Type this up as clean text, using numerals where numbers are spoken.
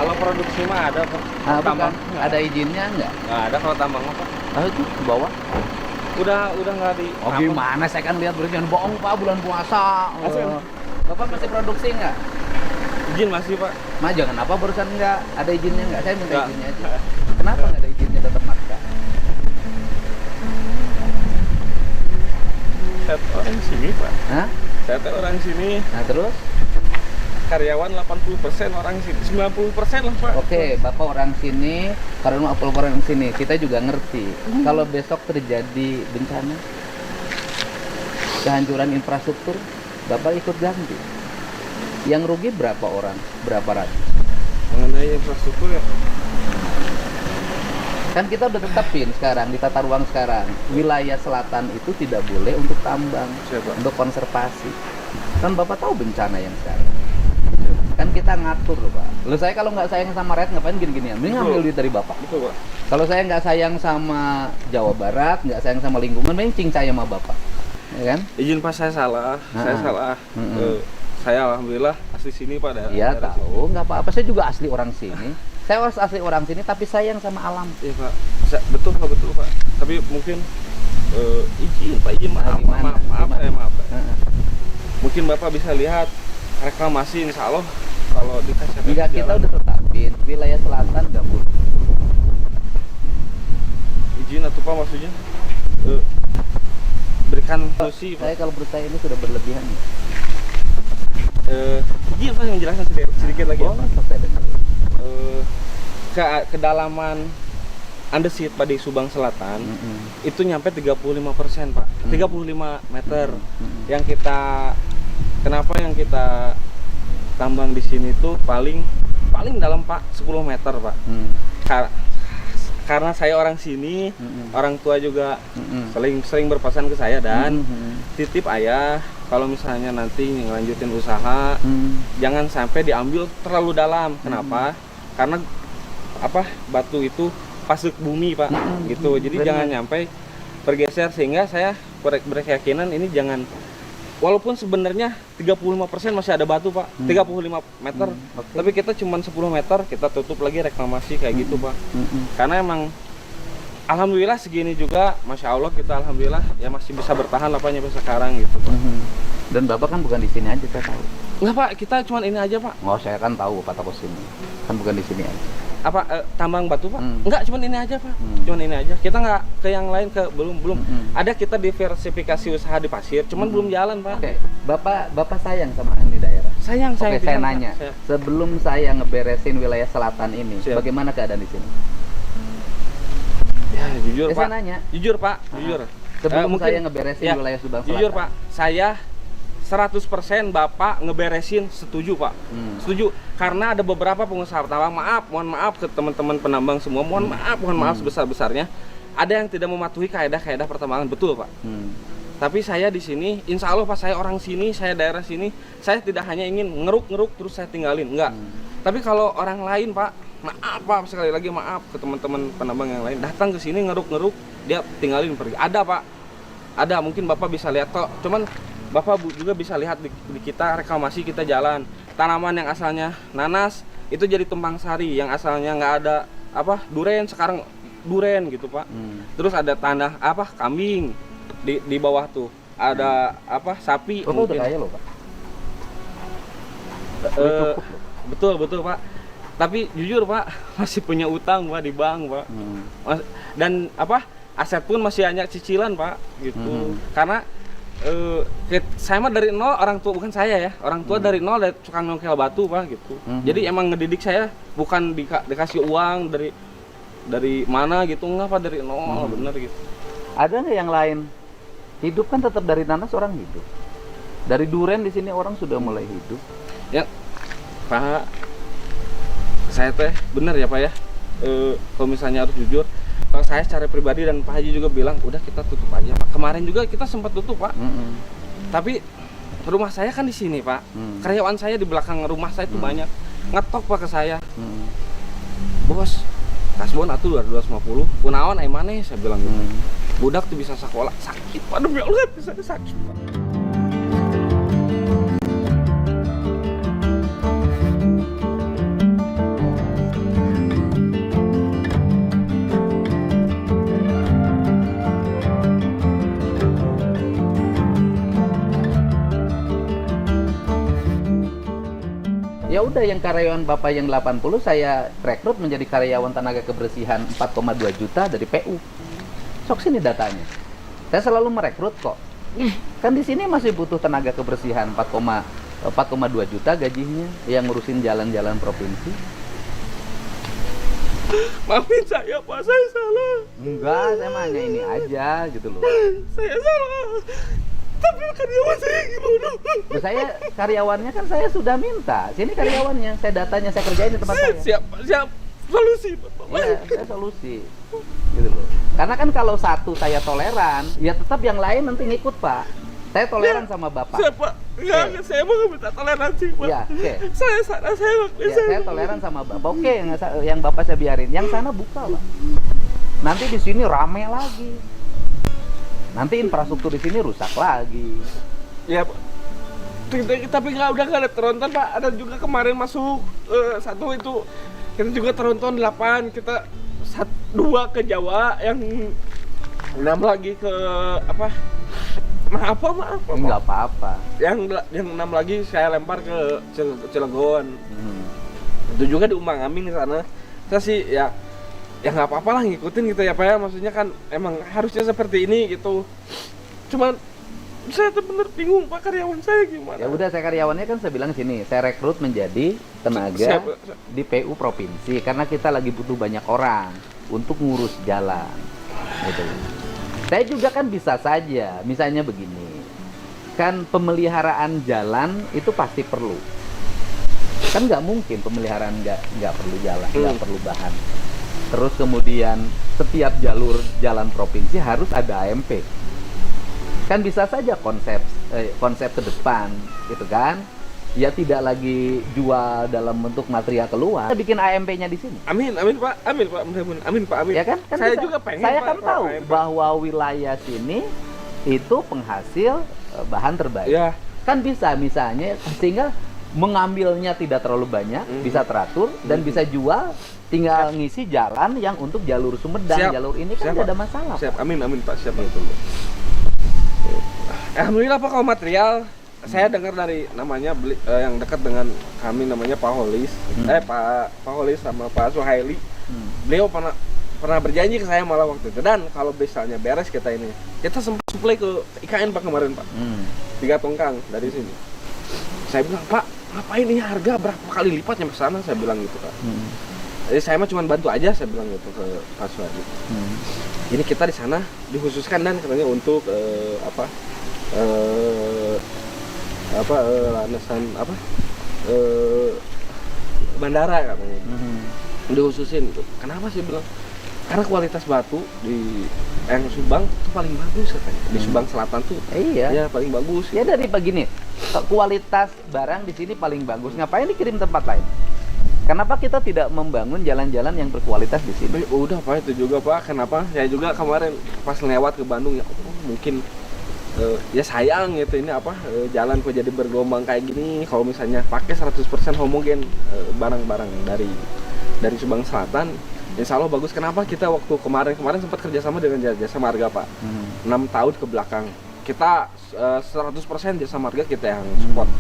Kalau produksi mah ada Pak. Ah, Tambang bukan. nggak Ada izinnya nggak? nggak ada kalau tambang apa. Ah, itu ke bawah. Udah nggak di. Oh gimana? Saya kan lihat berita bohong Pak, bulan puasa. Asli. Bapak masih produksi nggak? Izin masih Pak. Mah jangan apa barusan nggak? Ada izinnya nggak? Saya minta Nggak. izinnya aja. Kenapa nggak ada izinnya tetap maksa? Saya orang sini Pak. Hah? Saya orang sini. Nah terus? Karyawan 80% orang sini, 90% lah Pak. Oke, Bapak orang sini, karena apa orang sini, kita juga ngerti. Kalau besok terjadi bencana, kehancuran infrastruktur, Bapak ikut ganti. Yang rugi berapa orang? Berapa ratus? Mengenai infrastruktur ya. Kan kita udah tetapin sekarang di tata ruang sekarang, wilayah selatan itu tidak boleh untuk tambang, Siapa? untuk konservasi. Kan Bapak tahu bencana yang sekarang. Kan kita ngatur loh Pak. Lo saya kalau nggak sayang sama rakyat ngapain gini-ginian? Mending ngambil duit dari Bapak. Betul Pak. Kalau saya nggak sayang sama Jawa Barat, nggak sayang sama lingkungan, mending cincai sama Bapak. Ya kan? Izin Pak saya salah, saya salah. Saya alhamdulillah asli sini Pak. Iya tahu, nggak apa-apa. Saya juga asli orang sini. Saya harus asli orang sini, tapi sayang sama alam. Iya Pak. Betul Pak, betul Pak. Tapi mungkin izin Pak, izin maaf, Gimana? maaf. Heeh. Mungkin Bapak bisa lihat reklamasi insya Allah kalau dikasih Jika kita udah tetapin wilayah selatan nggak boleh. izin atau Pak maksudnya berikan solusi Pak. Saya kalau menurut saya ini sudah berlebihan. Izin Pak yang menjelaskan sedikit lagi ya, Boleh Pak. saya dengar. Kedalaman andesit Pak di Subang Selatan itu nyampe 35% Pak, 35 meter. Yang kenapa yang kita tambang di sini tuh paling dalam Pak 10 meter Pak. Karena saya orang sini, orang tua juga sering berpesan ke saya dan titip ayah kalau misalnya nanti ngelanjutin usaha jangan sampai diambil terlalu dalam. Kenapa? Karena batu itu pasuk bumi Pak, gitu. Jadi jangan nyampe bergeser, sehingga saya berkeyakinan ini jangan. Walaupun sebenarnya 35% masih ada batu Pak, 35 meter, tapi kita cuma 10 meter, kita tutup lagi reklamasi kayak gitu Pak. Karena emang alhamdulillah segini juga, Masya Allah kita alhamdulillah ya masih bisa bertahan lah Pak nyampe sekarang gitu Pak. Dan Bapak kan bukan di sini aja, saya tahu. Enggak Pak, kita cuma ini aja Pak. Oh, saya kan tahu Bapak takut sini. Kan bukan di sini aja. Tambang batu Pak? Enggak, cuma ini aja Pak. Cuma ini aja. Kita nggak ke yang lain, belum. Ada kita diversifikasi usaha di pasir, cuman belum jalan Pak. Oke, Bapak sayang sama ini daerah. Sayang. Oke, saya bilang, nanya. Pak. Sebelum saya ngeberesin wilayah selatan ini, Siap. bagaimana keadaan di sini? Ya, jujur Ya, Pak. saya nanya. Jujur Pak, jujur. Sebelum Mungkin- saya ngeberesin ya, wilayah Subang Selatan. Jujur Pak, saya 100% Bapak ngeberesin setuju Pak. Setuju. Karena ada beberapa pengusaha tambang, mohon maaf ke teman-teman penambang semua, mohon maaf sebesar-besarnya. Ada yang tidak mematuhi kaedah-kaedah pertambangan, betul Pak. Tapi saya di sini, insya Allah Pak, saya orang sini, saya daerah sini, saya tidak hanya ingin ngeruk terus saya tinggalin, enggak. Tapi kalau orang lain Pak, maaf Pak, sekali lagi maaf ke teman-teman penambang yang lain, datang ke sini ngeruk, dia tinggalin pergi. Ada Pak, ada, mungkin Bapak bisa lihat kok. Cuman Bapak juga bisa lihat di kita reklamasi kita jalan. Tanaman yang asalnya nanas itu jadi tumpang sari, yang asalnya nggak ada duren, sekarang duren gitu Pak. Terus ada tanah kambing di bawah tuh. Ada sapi. Bapak udah kaya loh Pak. Betul Pak. Tapi jujur Pak, masih punya utang Pak di bank Pak. Dan aset pun masih banyak cicilan Pak gitu. Karena saya mah dari nol, orang tua bukan saya ya, orang tua dari nol, dari tukang nongkel batu Pak gitu. Jadi emang ngedidik saya bukan dikasih uang dari mana gitu, enggak Pak, dari nol bener gitu. Ada nggak yang lain? Hidup kan tetap dari nanas orang hidup. Dari duren di sini orang sudah mulai hidup. Ya Pak, saya teh bener ya Pak ya. Kalau misalnya harus jujur, kalau saya secara pribadi dan Pak Haji juga bilang, udah kita tutup aja Pak. Kemarin juga kita sempat tutup Pak. Tapi rumah saya kan di sini Pak. Karyawan saya di belakang rumah saya itu banyak. Ngetok Pak ke saya. Bos, kasbon atuh 250. Kunaon ai maneh saya bilang gitu. Budak tuh bisa sekolah. Sakit Pak, demi Allah bisa sakit Pak. ya udah yang karyawan Bapak yang 80 saya rekrut menjadi karyawan tenaga kebersihan 4,2 juta dari PU. Sok sini datanya. Saya selalu merekrut kok. Kan di sini masih butuh tenaga kebersihan 4,2 juta gajinya yang ngurusin jalan-jalan provinsi. Maafin saya Pak, saya salah. Enggak, saya mah hanya ini aja gitu loh. Saya salah. Tapi karyawan saya gimana? Loh, saya karyawannya kan saya sudah minta. Sini karyawannya, saya datanya saya kerjain di tempat saya. Siap solusi Pak. Iya, saya solusi. Gitu loh. Karena kan kalau satu saya toleran, ya tetap yang lain nanti ngikut, Pak. Saya toleran sama Bapak. Siapa? Enggak, saya mau minta toleransi Pak. Iya, oke. Saya salah, saya nggak Ya, bisa. saya toleran sama Bapak. Oke, yang Bapak saya biarin. Yang sana buka, Pak. Nanti di sini rame lagi. Nanti infrastruktur di sini rusak lagi. Ya Pak. Tapi udah nggak ada tronton Pak. Ada juga kemarin masuk satu itu. Kita juga tronton 8. Kita 2 ke Jawa, yang 6 lagi ke apa? Maaf Pak. Enggak apa-apa. Yang 6 lagi saya lempar ke Cilegon. Itu juga diumbang-ambing di sana. Saya sih ya nggak apa-apa lah ngikutin gitu ya Pak ya. Maksudnya kan emang harusnya seperti ini gitu. Cuman saya tuh bener bingung Pak, karyawan saya gimana. Ya udah, saya karyawannya kan saya bilang sini, saya rekrut menjadi tenaga Siapa? di PU provinsi karena kita lagi butuh banyak orang untuk ngurus jalan. Gitu. Saya juga kan bisa saja, misalnya begini, kan pemeliharaan jalan itu pasti perlu. Kan nggak mungkin pemeliharaan nggak perlu jalan, nggak perlu bahan. Terus kemudian setiap jalur jalan provinsi harus ada AMP. Kan bisa saja konsep ke depan, gitu kan? Ya tidak lagi jual dalam bentuk material keluar. Kita bikin AMP-nya di sini. Amin Pak, mudah-mudahan. Amin Pak, amin. Ya kan? Saya bisa. juga pengen Saya Pak, kan tahu AMP. bahwa wilayah sini itu penghasil bahan terbaik. Ya. Kan bisa misalnya sehingga mengambilnya tidak terlalu banyak, bisa teratur dan bisa jual, tinggal ngisi jalan yang untuk jalur Sumedang, Siap. jalur ini kan Siap, tidak ada Pak. masalah. Siap, amin Pak, siap itu. Alhamdulillah Pak, kalau material saya dengar dari namanya yang dekat dengan kami namanya Pak Holis, Pak Holis sama Pak Suhaili. Beliau pernah berjanji ke saya malah waktu itu, dan kalau misalnya beres kita sempat suplai ke IKN Pak kemarin Pak. 3 tongkang dari sini. Saya bilang, Pak, ngapain ini harga berapa kali lipat nyampe sana? Saya bilang gitu Pak. Jadi saya mah cuma bantu aja, saya bilang gitu ke Pak Suhaili. Ini kita di sana dikhususkan dan katanya untuk landasan bandara katanya. Dikhususin gitu. Kenapa sih bilang? Karena kualitas batu di yang Subang itu paling bagus katanya. Di Subang Selatan tuh. Iya. Ya paling bagus. Ya dari begini, kualitas barang di sini paling bagus. Ngapain dikirim tempat lain? Kenapa kita tidak membangun jalan-jalan yang berkualitas di sini? Udah Pak, itu juga Pak. Kenapa? Saya juga kemarin pas lewat ke Bandung ya, mungkin ya sayang gitu ini jalan kok jadi bergelombang kayak gini. Kalau misalnya pakai 100% homogen barang-barang dari Subang Selatan, insya Allah bagus. Kenapa kita waktu kemarin sempat kerjasama dengan Jasa Marga Pak, 6 tahun ke belakang kita 100% Jasa Marga kita yang support.